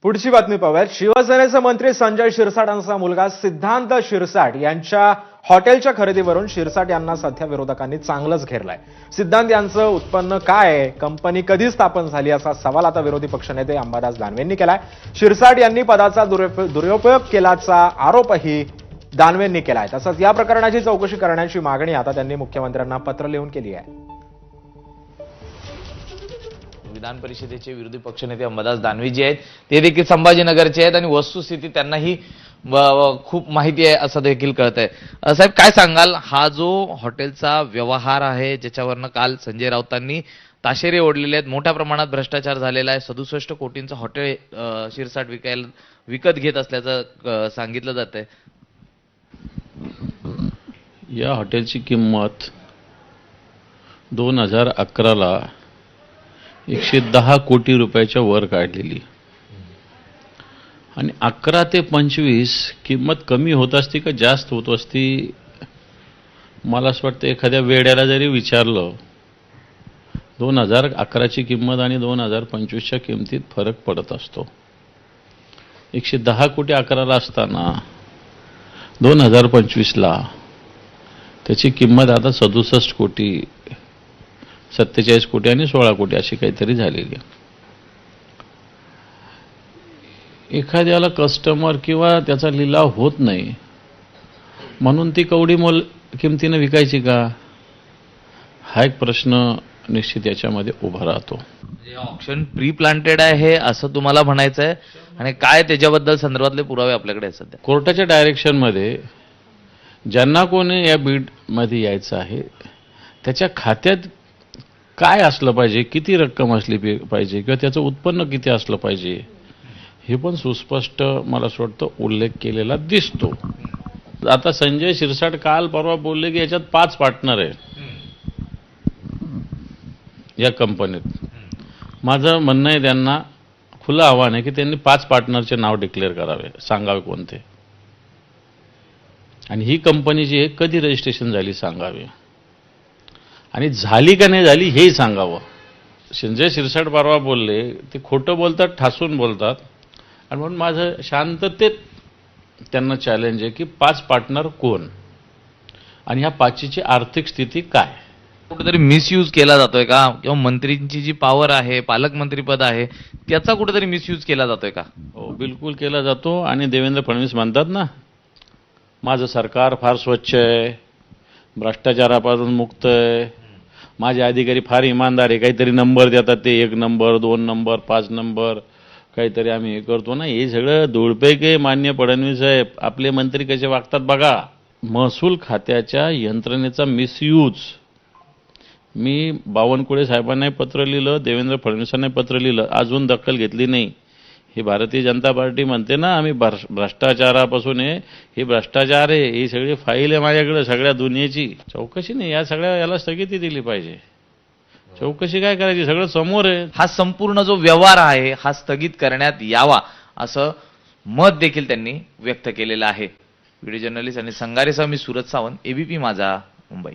पुढची बातमी पाहूयात। शिवसेनेचे मंत्री संजय शिरसाटांचा मुलगा सिद्धांत शिरसाट यांच्या हॉटेलच्या खरेदीवरून शिरसाट यांना सध्या विरोधकांनी चांगलंच घेरलंय। सिद्धांत यांचं उत्पन्न काय आहे, कंपनी कधी स्थापन झाली, असा सवाल आता विरोधी पक्षनेते अंबादास दानवेंनी केलाय। शिरसाट यांनी पदाचा दुरुपयोग केल्याचा आरोपही दानवेंनी केलाय। तसंच या प्रकरणाची चौकशी करण्याची मागणी आता त्यांनी मुख्यमंत्र्यांना पत्र लिहून केली आहे। विधान परिषदेचे विरोधी पक्षनेते अंबादास दानवे जे आहेत ते देखील संभाजीनगरचे आहेत आणि वस्तुस्थिती त्यांनाही खूप माहिती आहे असं देखील कळतंय। साहेब, काय सांगाल, हा जो हॉटेलचा व्यवहार आहे ज्याच्यावरनं काल संजय राऊतांनी ताशेरे ओढलेले आहेत, मोठ्या प्रमाणात भ्रष्टाचार झालेला आहे, 67 कोटींचं हॉटेल शिरसाट विकत घेत असल्याचं सांगितलं जातंय। या हॉटेलची किंमत 2011ला 110 कोटी रुपयाच्या वर काढलेली आणि 11 ते 25 किंमत कमी होत असती का जास्त होत असती, मला असं वाटतं एखाद्या वेड्याला जरी विचारलं 2011ची किंमत आणि 2025च्या किमतीत फरक पडत असतो। 110 कोटी 11ला असताना 2025ला त्याची किंमत आता 67 कोटी, 47 कोटी आणि 16 कोटी अशी काहीतरी झालेली आहे। एखाद्याला कस्टमर किंवा त्याचा लिलाव होत नाही म्हणून ती कवडी मोल किमतीने विकायची का, हा एक प्रश्न निश्चित याच्यामध्ये उभा राहतो। म्हणजे ऑप्शन प्री प्लांटेड आहे असं तुम्हाला म्हणायचं आहे आणि काय त्याच्याबद्दल संदर्भातले पुरावे आपल्याकडे आहेत सध्या? कोर्टाच्या डायरेक्शनमध्ये ज्यांना कोणी या बीडमध्ये यायचं आहे त्याच्या खात्यात काय असलं पाहिजे, किती रक्कम असली पाहिजे किंवा त्याचं उत्पन्न किती असलं पाहिजे हे पण सुस्पष्ट मला असं वाटतं उल्लेख केलेला दिसतो। आता संजय शिरसाट काल परवा बोलले की याच्यात 5 पार्टनर आहेत या कंपनीत। माझं म्हणणं आहे त्यांना खुलं आव्हान आहे की त्यांनी 5 पार्टनरचे नाव डिक्लेअर करावे, सांगावे कोणते, आणि ही कंपनी जी आहे कधी रजिस्ट्रेशन झाली सांगावे आणि झाली का नाही झाली हेही सांगावं। संजय शिरसाट परवा बोलले ते खोटं बोलतात, ठासून बोलतात आणि म्हणून माझं शांततेत त्यांना चॅलेंज आहे की 5 पार्टनर कोण आणि ह्या 5ची आर्थिक स्थिती काय। कुठेतरी मिसयूज केला जातोय का, किंवा मंत्रींची जी पॉवर आहे, पालकमंत्रीपद आहे, त्याचा कुठेतरी मिसयूज केला जातोय का? हो, बिलकुल केला जातो। आणि देवेंद्र फडणवीस म्हणतात ना, माझं सरकार फार स्वच्छ आहे, भ्रष्टाचारापासून मुक्त आहे, माझे अधिकारी फार इमानदार आहे, काहीतरी नंबर देतात ते 1 नंबर 2 नंबर 5 नंबर काहीतरी आम्ही हे करतो ना, हे सगळं धूळपेक आहे मान्य फडणवीस साहेब। आपले मंत्री कसे वागतात बघा। महसूल खात्याच्या यंत्रणेचा मिसयूज मी बावनकुळे साहेबांनाही पत्र लिहिलं, देवेंद्र फडणवीसांनाही पत्र लिहिलं, अजून दखल घेतली नाही। ही भारतीय जनता पार्टी म्हणते ना आम्ही भ्रष्टाचारापासून आहे, हे भ्रष्टाचार आहे, ही सगळी फाईल आहे माझ्याकडे सगळ्या दुनियेची। चौकशी नाही, या सगळ्या याला स्थगिती दिली पाहिजे। चौकशी काय करायची, सगळं समोर आहे। हा संपूर्ण जो व्यवहार आहे हा स्थगित करण्यात यावा असं मत देखील त्यांनी व्यक्त केलेलं आहे। व्हिडिओ जर्नलिस्ट आणि संगारेसह मी सूरज सावंत, एबीपी माझा, मुंबई।